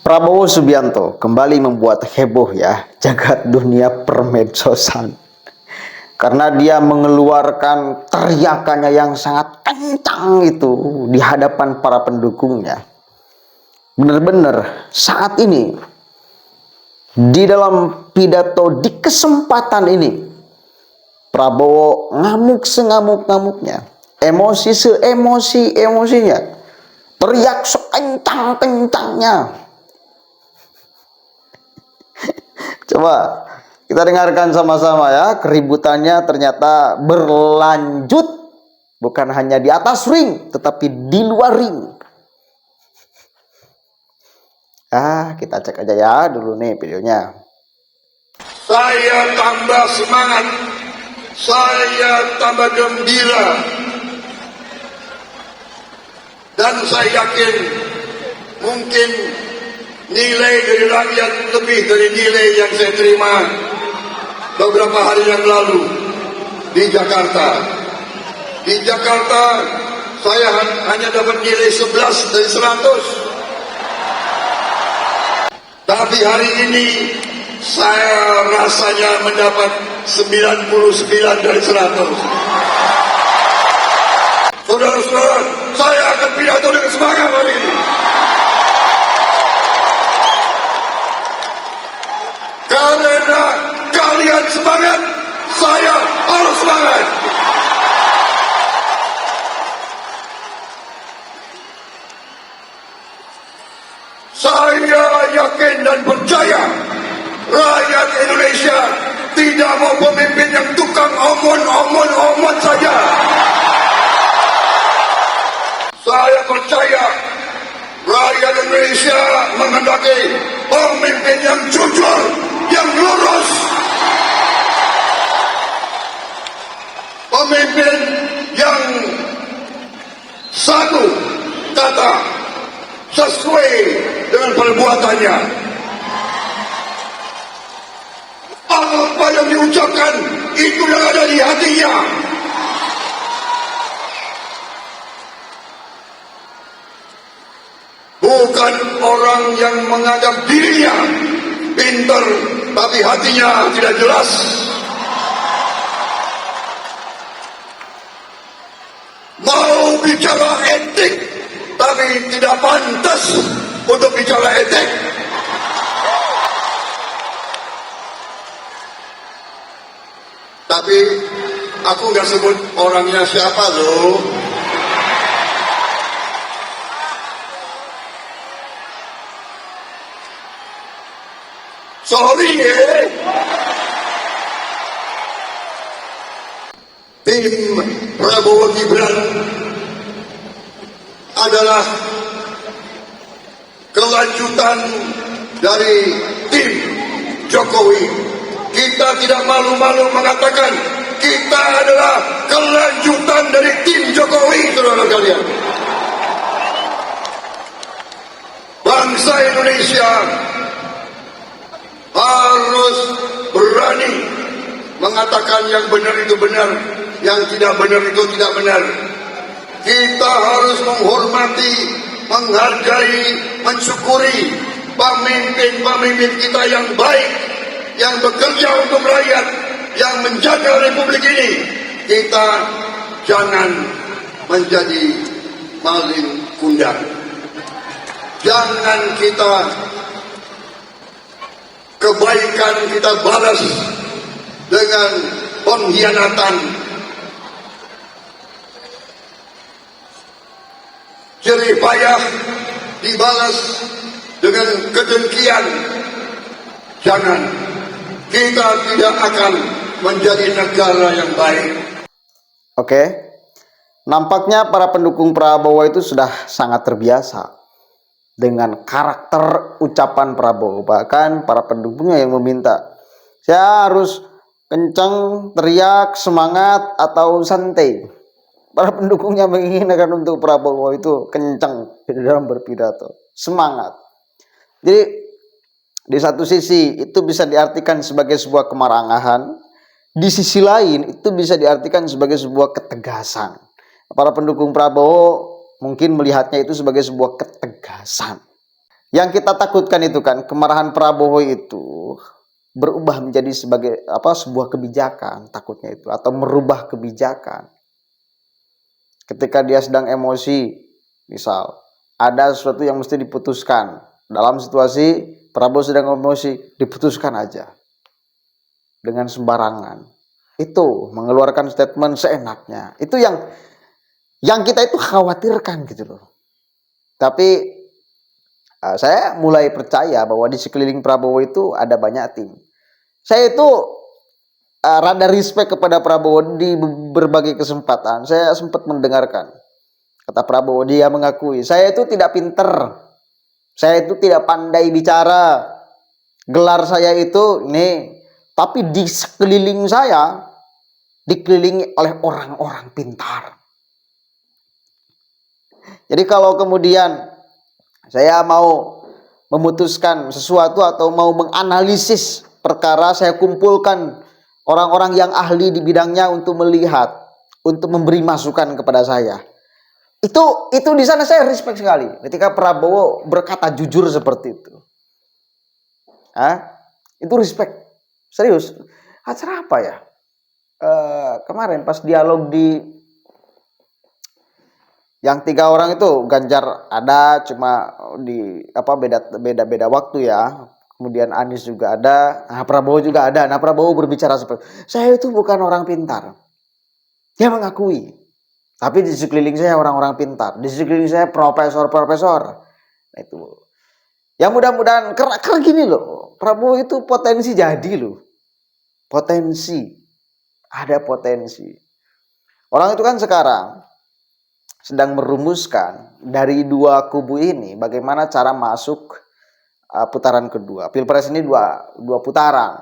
Prabowo Subianto kembali membuat heboh ya jagat dunia permedsosan karena dia mengeluarkan teriakannya yang sangat kencang itu di hadapan para pendukungnya. Benar-benar saat ini di dalam pidato di kesempatan ini Prabowo ngamuk sengamuk-ngamuknya, emosi seemosi-emosinya, teriak sekencang-kencangnya. Coba kita dengarkan sama-sama ya, keributannya ternyata berlanjut bukan hanya di atas ring tetapi di luar ring. Kita cek aja ya dulu nih videonya. Saya tambah semangat, saya tambah gembira, dan saya yakin mungkin nilai dari rakyat lebih dari nilai yang saya terima beberapa hari yang lalu di Jakarta. Di Jakarta saya hanya dapat nilai 11 dari 100. Tapi hari ini saya rasanya mendapat 99 dari 100. Saudara-saudara, saya akan pidato dengan semangat hari ini. Karena kalian semangat, saya harus semangat. Saya yakin dan percaya rakyat Indonesia tidak mau pemimpin yang tukang omon saja. Saya percaya rakyat Indonesia menghendaki pemimpin yang jujur, yang lurus, pemimpin yang satu kata sesuai dengan perbuatannya. Apa yang diucapkan itu yang ada di hatinya. Bukan orang yang menganggap dirinya pintar tapi hatinya tidak jelas. Mau bicara etik tapi tidak pantas untuk bicara etik. Tapi aku nggak sebut orangnya siapa loh. Sorry ya. Tim Prabowo Gibran adalah kelanjutan dari tim Jokowi. Kita tidak malu-malu mengatakan kita adalah kelanjutan dari tim Jokowi, saudara kalian. Bangsa Indonesia harus berani mengatakan yang benar itu benar, yang tidak benar itu tidak benar. Kita harus menghormati, menghargai, mensyukuri pemimpin-pemimpin kita yang baik, yang bekerja untuk rakyat, yang menjaga republik ini. Kita jangan menjadi maling kundang. Jangan kita kebaikan kita balas dengan pengkhianatan. Jerih payah dibalas dengan kedengkian. Jangan. Kita tidak akan menjadi negara yang baik. Oke. Nampaknya para pendukung Prabowo itu sudah sangat terbiasa dengan karakter ucapan Prabowo. Bahkan para pendukungnya yang meminta, saya harus kencang, teriak, semangat, atau santai. Para pendukungnya menginginkan untuk Prabowo itu kencang di dalam berpidato, semangat. Jadi di satu sisi itu bisa diartikan sebagai sebuah kemarahan, di sisi lain itu bisa diartikan sebagai sebuah ketegasan. Para pendukung Prabowo mungkin melihatnya itu sebagai sebuah ketegasan. Yang kita takutkan itu kan kemarahan Prabowo itu berubah menjadi sebagai sebuah kebijakan, takutnya itu, atau merubah kebijakan. Ketika dia sedang emosi, misal ada sesuatu yang mesti diputuskan, dalam situasi Prabowo sedang emosi, diputuskan aja dengan sembarangan. Itu mengeluarkan statement seenaknya. Itu yang kita itu khawatirkan gitu loh. Tapi saya mulai percaya bahwa di sekeliling Prabowo itu ada banyak tim. Saya itu rada respect kepada Prabowo di berbagai kesempatan. Saya sempat mendengarkan kata Prabowo, dia mengakui, saya itu tidak pinter, saya itu tidak pandai bicara, gelar saya itu ini, tapi di sekeliling saya dikelilingi oleh orang-orang pintar. Jadi kalau kemudian saya mau memutuskan sesuatu atau mau menganalisis perkara, saya kumpulkan orang-orang yang ahli di bidangnya untuk melihat, untuk memberi masukan kepada saya. Itu di sana saya respect sekali ketika Prabowo berkata jujur seperti itu. Itu respect. Serius. Acara apa ya? Kemarin pas dialog di yang 3 orang itu, Ganjar ada, cuma di beda waktu ya. Kemudian Anies juga ada, Prabowo juga ada. Nah, Prabowo berbicara seperti, saya itu bukan orang pintar. Dia mengakui. Tapi di sekeliling saya orang-orang pintar, di sekeliling saya profesor. Nah, itu. Ya mudah-mudahan karena gini loh, Prabowo itu potensi jadi loh. Potensi. Ada potensi. Orang itu kan sekarang sedang merumuskan dari 2 kubu ini bagaimana cara masuk putaran kedua. Pilpres ini dua putaran.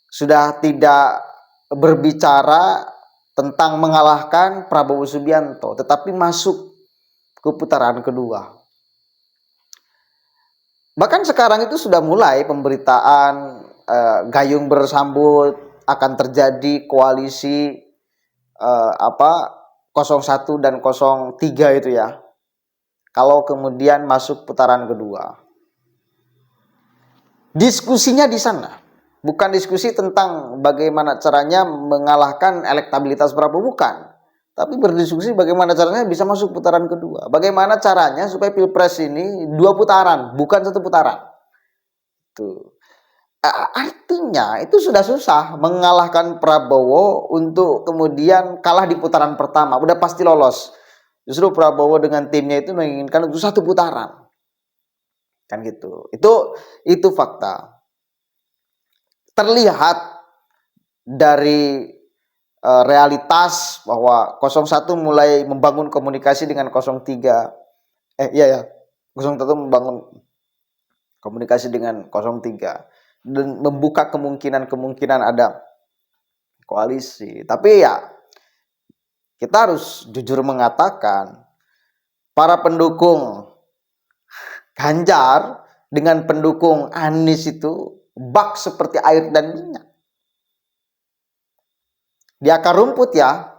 Sudah tidak berbicara tentang mengalahkan Prabowo Subianto, tetapi masuk ke putaran kedua. Bahkan sekarang itu sudah mulai pemberitaan gayung bersambut akan terjadi koalisi 01 dan 03 itu ya. Kalau kemudian masuk putaran kedua. Diskusinya di sana. Bukan diskusi tentang bagaimana caranya mengalahkan elektabilitas Prabowo, bukan. Tapi berdiskusi bagaimana caranya bisa masuk putaran kedua. Bagaimana caranya supaya Pilpres ini 2 putaran, bukan 1 putaran. Tuh. Artinya itu sudah susah mengalahkan Prabowo untuk kemudian kalah di putaran pertama. Udah pasti lolos. Justru Prabowo dengan timnya itu menginginkan untuk 1 putaran. Kan gitu. Itu fakta. Terlihat dari realitas bahwa 01 mulai membangun komunikasi dengan 03. 01 membangun komunikasi dengan 03. Dan membuka kemungkinan ada koalisi. Tapi ya kita harus jujur mengatakan para pendukung Ganjar dengan pendukung Anies itu bak seperti air dan minyak. Di akar rumput ya,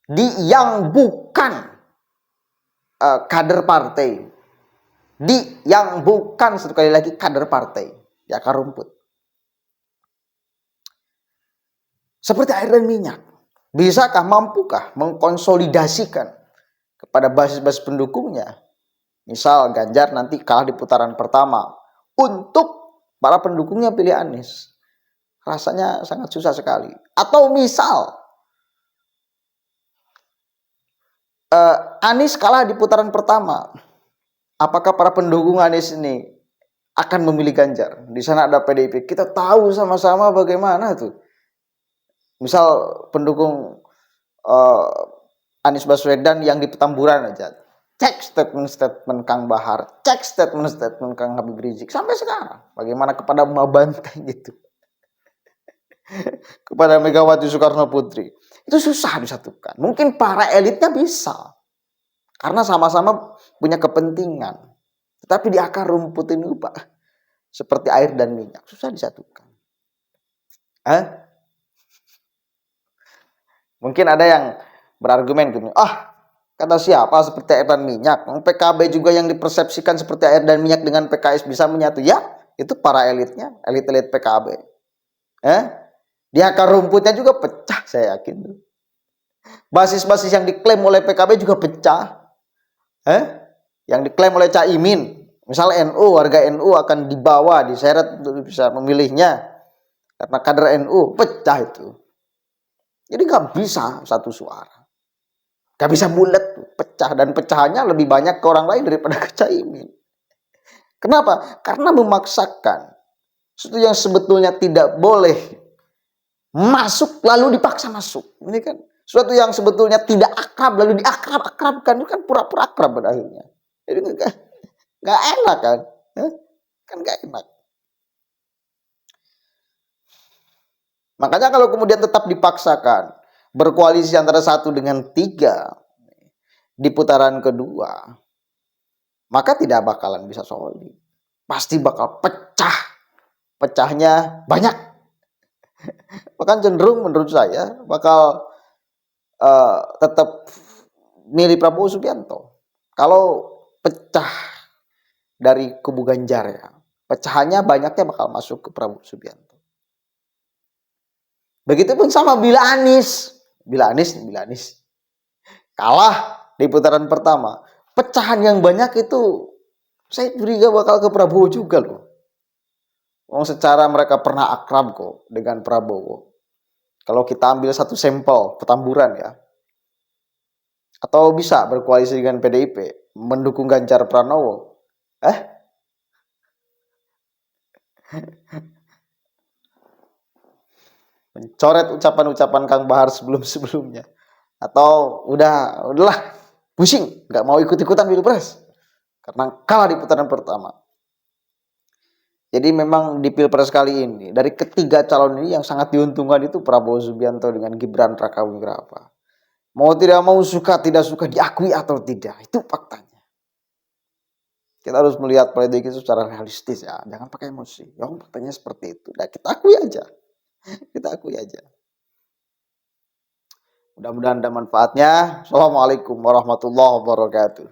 di yang bukan kader partai, di yang bukan sekali lagi kader partai, di akar rumput. Seperti air dan minyak. Bisakah, mampukah mengkonsolidasikan kepada basis-basis pendukungnya? Misal Ganjar nanti kalah di putaran pertama, untuk para pendukungnya pilih Anies. Rasanya sangat susah sekali. Atau misal Anies kalah di putaran pertama, apakah para pendukung Anies ini akan memilih Ganjar? Di sana ada PDIP. Kita tahu sama-sama bagaimana tuh. Misal pendukung Anies Baswedan yang di Petamburan aja, cek statement Kang Bahar, cek statement Kang Habib Rizik sampai sekarang. Bagaimana kepada Emak Banteng gitu, kepada Megawati Soekarno Putri, itu susah disatukan. Mungkin para elitnya bisa, karena sama-sama punya kepentingan. Tetapi di akar rumput ini Pak, seperti air dan minyak, susah disatukan. Mungkin ada yang berargumen gini, Kata siapa seperti air dan minyak? PKB juga yang dipersepsikan seperti air dan minyak dengan PKS bisa menyatu. Ya, itu para elitnya, elit-elit PKB. Di akar rumputnya juga pecah, saya yakin. Basis-basis yang diklaim oleh PKB juga pecah. Yang diklaim oleh Caimin, misal NU, warga NU akan dibawa, diseret untuk bisa memilihnya karena kader NU, pecah itu. Jadi nggak bisa satu suara, nggak bisa bulat, pecah, dan pecahannya lebih banyak ke orang lain daripada ke Caimin. Kenapa? Karena memaksakan sesuatu yang sebetulnya tidak boleh masuk lalu dipaksa masuk. Ini kan sesuatu yang sebetulnya tidak akrab lalu diakrab-akrabkan, itu kan pura-pura akrab pada akhirnya. Jadi nggak enak kan? Kan nggak enak. Makanya kalau kemudian tetap dipaksakan berkoalisi antara 1 dengan 3 di putaran kedua, maka tidak bakalan bisa solid. Pasti bakal pecah. Pecahnya banyak. Bahkan cenderung menurut saya bakal tetap milih Prabowo Subianto. Kalau pecah dari kubu Ganjar ya, pecahannya banyaknya bakal masuk ke Prabowo Subianto. Begitupun sama bila Anies kalah di putaran pertama, pecahan yang banyak itu saya curiga bakal ke Prabowo juga loh. Secara mereka pernah akrab kok dengan Prabowo. Kalau kita ambil satu sampel Petamburan ya, atau bisa berkoalisi dengan PDIP mendukung Ganjar Pranowo, mencoret ucapan-ucapan Kang Bahar sebelum-sebelumnya, atau udahlah pusing, nggak mau ikut-ikutan pilpres karena kalah di putaran pertama. Jadi memang di pilpres kali ini dari ketiga calon ini yang sangat diuntungkan itu Prabowo Subianto dengan Gibran Rakabuming Raka. Mau tidak mau, suka tidak suka, diakui atau tidak, itu faktanya. Kita harus melihat politik itu secara realistis ya, jangan pakai emosi. Yang faktanya seperti itu. Nah, kita akui aja. Mudah-mudahan ada manfaatnya. Assalamualaikum warahmatullahi wabarakatuh.